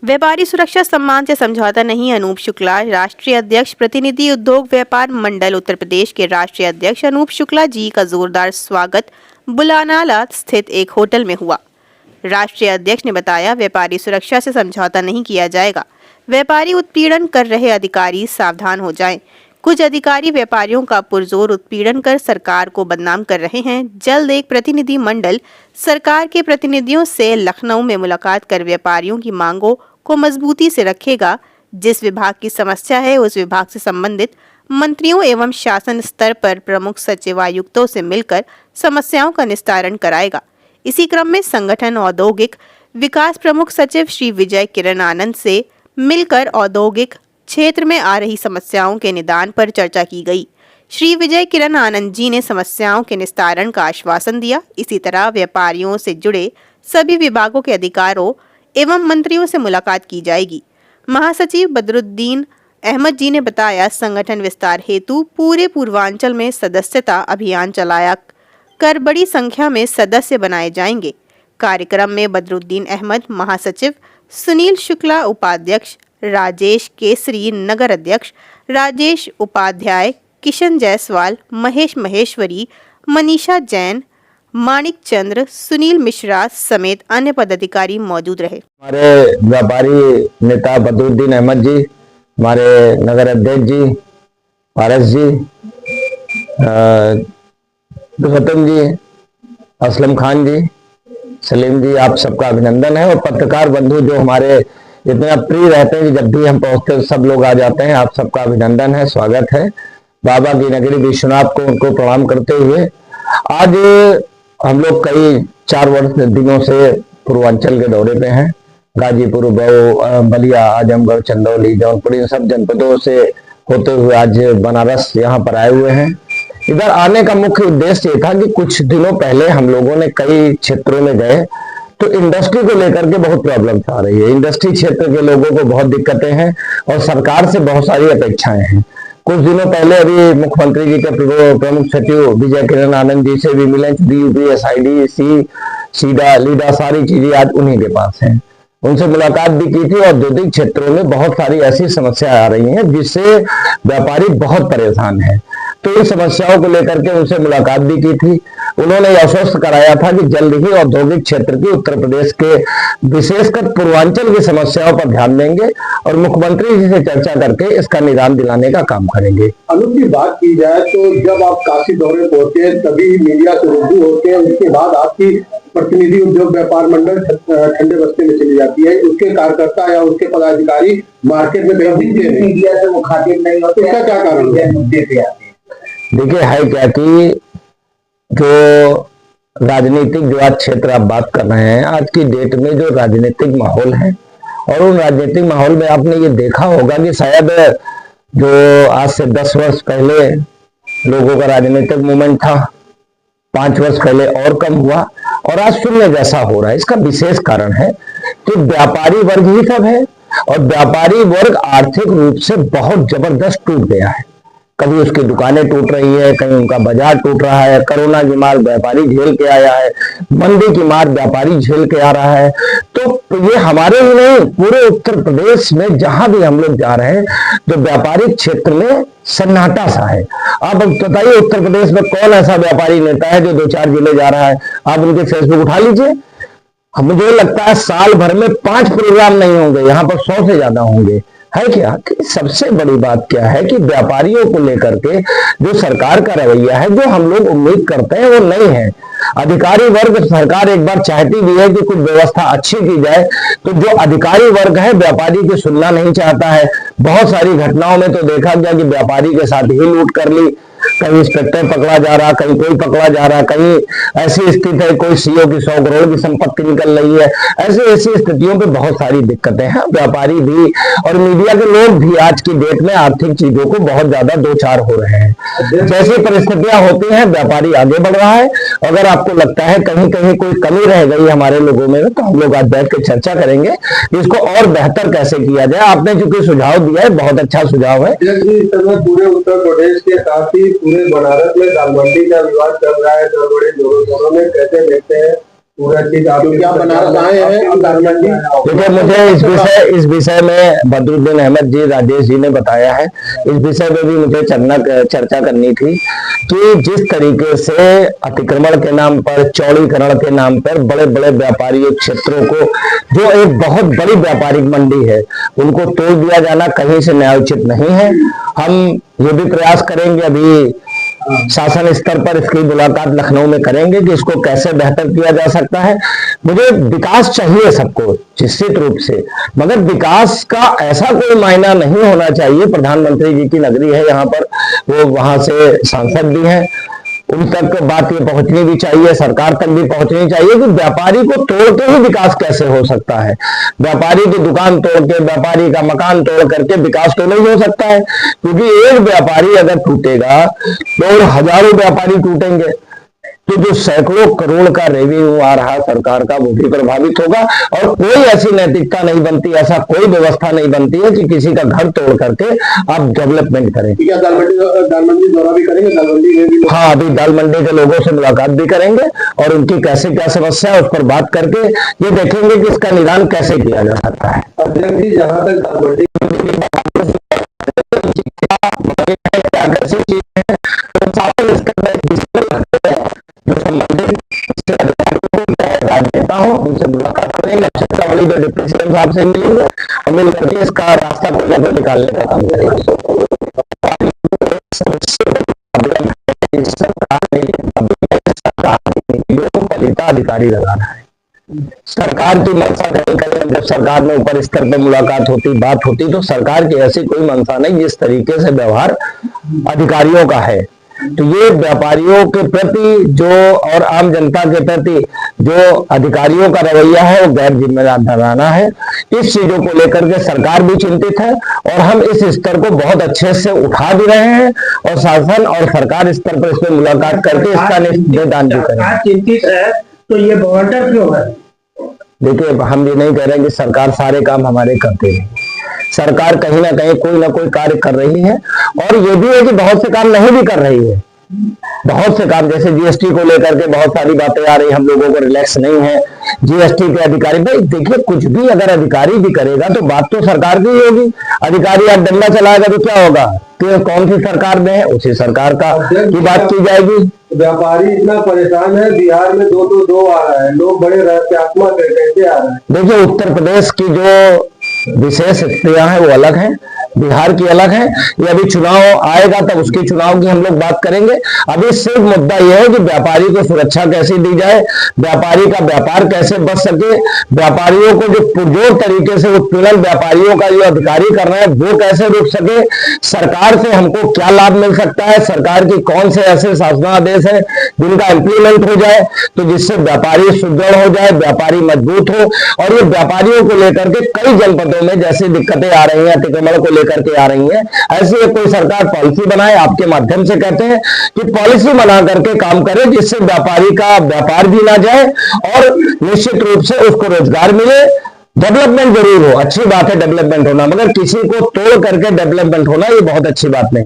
व्यापारी सुरक्षा सम्मान से समझौता नहीं, अनूप शुक्ला। राष्ट्रीय अध्यक्ष प्रतिनिधि उद्योग व्यापार मंडल उत्तर प्रदेश के राष्ट्रीय अध्यक्ष अनूप शुक्ला जी का जोरदार स्वागत बुलानाला स्थित एक होटल में हुआ। राष्ट्रीय अध्यक्ष ने बताया, व्यापारी सुरक्षा से समझौता नहीं किया जाएगा। व्यापारी उत्पीड़न कर रहे अधिकारी सावधान हो जाएं। कुछ अधिकारी व्यापारियों का पुरजोर उत्पीड़न कर सरकार को बदनाम कर रहे हैं। जल्द एक प्रतिनिधि मंडल सरकार के प्रतिनिधियों से लखनऊ में मुलाकात कर व्यापारियों की मांगों को मजबूती से रखेगा। जिस विभाग की समस्या है उस विभाग से संबंधित मंत्रियों एवं शासन स्तर पर प्रमुख सचिव आयुक्तों से मिलकर समस्याओं का निस्तारण कराएगा। इसी क्रम में संगठन औद्योगिक विकास प्रमुख सचिव श्री विजय किरण आनंद से मिलकर औद्योगिक क्षेत्र में आ रही समस्याओं के निदान पर चर्चा की गई। श्री विजय किरण आनंद जी ने समस्याओं के निस्तारण का आश्वासन दिया। इसी तरह व्यापारियों से जुड़े सभी विभागों के अधिकारों एवं मंत्रियों से मुलाकात की जाएगी। महासचिव बदरुद्दीन अहमद जी ने बताया, संगठन विस्तार हेतु पूरे पूर्वांचल में सदस्यता अभियान चलाया कर बड़ी संख्या में सदस्य बनाए जाएंगे। कार्यक्रम में बदरुद्दीन अहमद महासचिव, सुनील शुक्ला उपाध्यक्ष, राजेश केसरी नगर अध्यक्ष, राजेश उपाध्याय, किशन जायसवाल, महेश महेश्वरी, मनीषा जैन, मानिक चंद्र, सुनील मिश्रा समेत अन्य पदाधिकारी मौजूद रहे। हमारे व्यापारी नेता बदरुद्दीन अहमद जी, हमारे नगर अध्यक्ष जी, पारस जी, दुफतन जी, असलम खान जी, सलीम जी, आप सबका अभिनंदन है। और पत्रकार बंधु जो हमारे इतना प्रिय रहते हैं कि जब भी हम पहुंचते हैं सब लोग आ जाते हैं, आप सबका अभिनंदन है, स्वागत है। बाबा की नगरी विश्वनाथ को उनको प्रणाम करते हुए आज हम लोग कई 4 दिनों से पूर्वांचल के दौरे पे हैं। गाजीपुर, मऊ, बलिया, आजमगढ़, चंदौली, जौनपुर, इन सब जनपदों से होते हुए आज बनारस यहाँ पर आए हुए हैं। इधर आने का मुख्य उद्देश्य ये था कि कुछ दिनों पहले हम लोगों ने कई क्षेत्रों में गए तो इंडस्ट्री को लेकर के बहुत प्रॉब्लम आ रही है। इंडस्ट्री क्षेत्र के लोगों को बहुत दिक्कतें हैं और सरकार से बहुत सारी अपेक्षाएं हैं। कुछ दिनों पहले अभी मुख्यमंत्री जी के प्रमुख सचिव विजय किरण आनंद जी से भी मिले। DUP, SID, सीडा, लीडा, सारी चीजें आज उन्हीं के पास हैं। उनसे मुलाकात भी की थी। औद्योगिक क्षेत्रों में बहुत सारी ऐसी समस्याएं आ रही हैं जिससे व्यापारी बहुत परेशान है। तो इन समस्याओं को लेकर के उनसे मुलाकात भी की थी। उन्होंने आश्वस्त कराया था कि जल्द ही औद्योगिक क्षेत्र की उत्तर प्रदेश के विशेषकर पूर्वांचल की समस्याओं पर ध्यान देंगे और मुख्यमंत्री जी से चर्चा करके इसका निदान दिलाने का काम करेंगे। अनूप की बात की जाए तो जब आप काशी दौरे पहुंचे तभी मीडिया से रूबरू होते हैं, उसके बाद आपकी प्रतिनिधि उद्योग व्यापार मंडल ठंडे बस्ते में चली जाती है। उसके कार्यकर्ता या उसके पदाधिकारी मार्केट में मीडिया से मुखातिब नहीं होते, इसका क्या कारण है? मुद्दे पे आते हैं। देखिए, है क्या कि जो राजनीतिक जो आज क्षेत्र आप बात कर रहे हैं, आज की डेट में जो राजनीतिक माहौल है और उन राजनीतिक माहौल में आपने ये देखा होगा कि शायद जो आज से 10 वर्ष पहले लोगों का राजनीतिक मूवमेंट था, 5 वर्ष पहले और कम हुआ और आज शून्य जैसा हो रहा है। इसका विशेष कारण है कि व्यापारी वर्ग ही सब है और व्यापारी वर्ग आर्थिक रूप से बहुत जबरदस्त टूट गया है। कभी उसकी दुकानें टूट रही है, कहीं उनका बाजार टूट रहा है। कोरोना की मार व्यापारी झेल के आया है, मंदी की मार व्यापारी झेल के आ रहा है। तो ये हमारे ही नहीं, पूरे उत्तर प्रदेश में जहां भी हम लोग जा रहे हैं तो व्यापारिक क्षेत्र में सन्नाटा सा है। आप बताइए, उत्तर प्रदेश में कौन ऐसा व्यापारी नेता है जो 2-4 जिले जा रहा है? आप उनके फेसबुक उठा लीजिए, मुझे लगता है साल भर में 5 प्रोग्राम नहीं होंगे, यहाँ पर 100 से ज्यादा होंगे। है क्या कि सबसे बड़ी बात क्या है कि व्यापारियों को लेकर के जो सरकार का रवैया है, जो हम लोग उम्मीद करते हैं, वो नहीं है। अधिकारी वर्ग, सरकार एक बार चाहती भी है कि कुछ व्यवस्था अच्छी की जाए, तो जो अधिकारी वर्ग है व्यापारी की सुनना नहीं चाहता है। बहुत सारी घटनाओं में तो देखा गया कि व्यापारी के साथ ही लूट कर ली, कहीं इंस्पेक्टर पकड़ा जा रहा, कहीं कोई पकड़ा जा रहा, कहीं ऐसी स्थिति है कोई सीओ की 100 करोड़ की संपत्ति निकल रही है। ऐसी स्थितियों पे बहुत सारी दिक्कतें हैं। व्यापारी भी और मीडिया के लोग भी आज की डेट में आर्थिक चीजों को बहुत ज्यादा 2-4 हो रहे हैं। जैसी परिस्थितियां होती हैं व्यापारी आगे बढ़ रहा है। अगर आपको लगता है कहीं कहीं कोई कमी रह गई हमारे लोगों में, तो हम लोग आज बैठ के चर्चा करेंगे इसको और बेहतर कैसे किया जाए। आपने चूंकि सुझाव दिया है, बहुत अच्छा सुझाव है। पूरे उत्तर प्रदेश के साथ ही पूरे बनारस में दाल मंडी का विवाद चल रहा है, बड़े जोरों में कैसे देखते हैं पूरा चीज आप बनारस आए हैं अब दालमंडी। देखिए, मुझे इस विषय में बदरुद्दीन अहमद जी, राजेश जी ने बताया है। इस विषय में भी मुझे चर्चा करनी थी कि जिस तरीके से अतिक्रमण के नाम पर, चौड़ीकरण के नाम पर बड़े बड़े व्यापारिक क्षेत्रों को, जो एक बहुत बड़ी व्यापारिक मंडी है, उनको तोड़ दिया जाना कहीं से न्यायोचित नहीं है। हम ये भी प्रयास करेंगे, अभी शासन स्तर पर इसकी मुलाकात लखनऊ में करेंगे कि इसको कैसे बेहतर किया जा सकता है। मुझे विकास चाहिए सबको निश्चित रूप से, मगर विकास का ऐसा कोई मायना नहीं होना चाहिए। प्रधानमंत्री जी की नगरी है यहाँ पर, वो वहां से सांसद भी हैं, उन तक बात ये पहुंचनी भी चाहिए, सरकार तक भी पहुंचनी चाहिए कि व्यापारी को तोड़ के ही विकास कैसे हो सकता है। व्यापारी की दुकान तोड़ के, व्यापारी का मकान तोड़ करके विकास तो नहीं हो सकता है, क्योंकि एक व्यापारी अगर टूटेगा तो हजारों व्यापारी टूटेंगे, तो जो सैकड़ों करोड़ का रेवेन्यू आ रहा सरकार का, वो भी प्रभावित होगा। और कोई ऐसी नैतिकता नहीं बनती, ऐसा कोई व्यवस्था नहीं बनती है कि किसी का घर तोड़ करके आप डेवलपमेंट करें। क्या दालमंडी दौरा भी करेंगे? दालमंडी में भी हाँ, अभी दालमंडी के लोगों से मुलाकात भी करेंगे और उनकी कैसे क्या समस्या है उस पर बात करके ये देखेंगे कि इसका निदान कैसे किया जा सकता है। अध्यक्ष जी, जहाँ तक दालमंडी उनसे मुलाकात करेंगे, साहब से मिलेंगे और मिल करके इसका रास्ता को निकालने का काम करेंगे। अधिकारी लगाना है, सरकार की मंशा नहीं करें। जब सरकार में ऊपर स्तर पर मुलाकात होती, बात होती, तो सरकार की ऐसी कोई मंशा नहीं। जिस तरीके से व्यवहार अधिकारियों का है, तो ये व्यापारियों के प्रति जो और आम जनता के प्रति जो अधिकारियों का रवैया है, वो गैर जिम्मेदाराना है। इस चीजों को लेकर के सरकार भी चिंतित है और हम इस स्तर को बहुत अच्छे से उठा भी रहे हैं और शासन और सरकार स्तर पर इसमें मुलाकात करके इसका निदान भी करें। चिंतित है तो ये बॉर्डर क्यों है? देखिए, हम ये नहीं कह रहे कि सरकार सारे काम हमारे करते हैं। सरकार कहीं ना कहीं कोई ना कोई कार्य कर रही है और ये भी है कि बहुत से काम नहीं भी कर रही है। बहुत से काम, जैसे जीएसटी को लेकर के बहुत सारी बातें आ रही, हम लोगों को रिलैक्स नहीं है। जीएसटी के अधिकारी, भाई देखिए, कुछ भी अगर अधिकारी भी करेगा तो बात तो सरकार की ही होगी। अधिकारी आज डंडा चलाएगा तो क्या होगा? तो कौन सी सरकार में है, उसी सरकार का की बात की जाएगी। व्यापारी इतना परेशान है, बिहार में दो आ रहा है, लोग बड़े रहस्यात्मक है, कैसे आ रहे हैं? देखिए, उत्तर प्रदेश की जो विशेष स्थितियां हैं वो अलग हैं, बिहार की अलग है। ये अभी चुनाव आएगा तब उसकी चुनाव की हम लोग बात करेंगे। अभी सिर्फ मुद्दा यह है कि व्यापारी को सुरक्षा कैसे दी जाए, व्यापारी का व्यापार कैसे बच सके, व्यापारियों को जो पुरजोर तरीके से उत्पीड़न व्यापारियों का जो अधिकारी कर रहे हैं वो कैसे रुक सके, सरकार से हमको क्या लाभ मिल सकता है, सरकार की कौन से ऐसे शासनादेश है जिनका इम्प्लीमेंट हो जाए तो जिससे व्यापारी सुदृढ़ हो जाए, व्यापारी मजबूत हो। और ये व्यापारियों को लेकर के कई जनपदों में जैसी दिक्कतें आ रही हैं, अतिक्रमण को लेकर के आ रही हैं, ऐसी कोई सरकार पॉलिसी बनाए। आपके माध्यम से कहते हैं कि पॉलिसी बना करके काम करे जिससे व्यापारी का व्यापार भी ना जाए और निश्चित रूप से उसको रोजगार मिले। डेवलपमेंट जरूर हो, अच्छी बात है डेवलपमेंट होना, मगर किसी को तोड़ करके डेवलपमेंट होना ये बहुत अच्छी बात नहीं।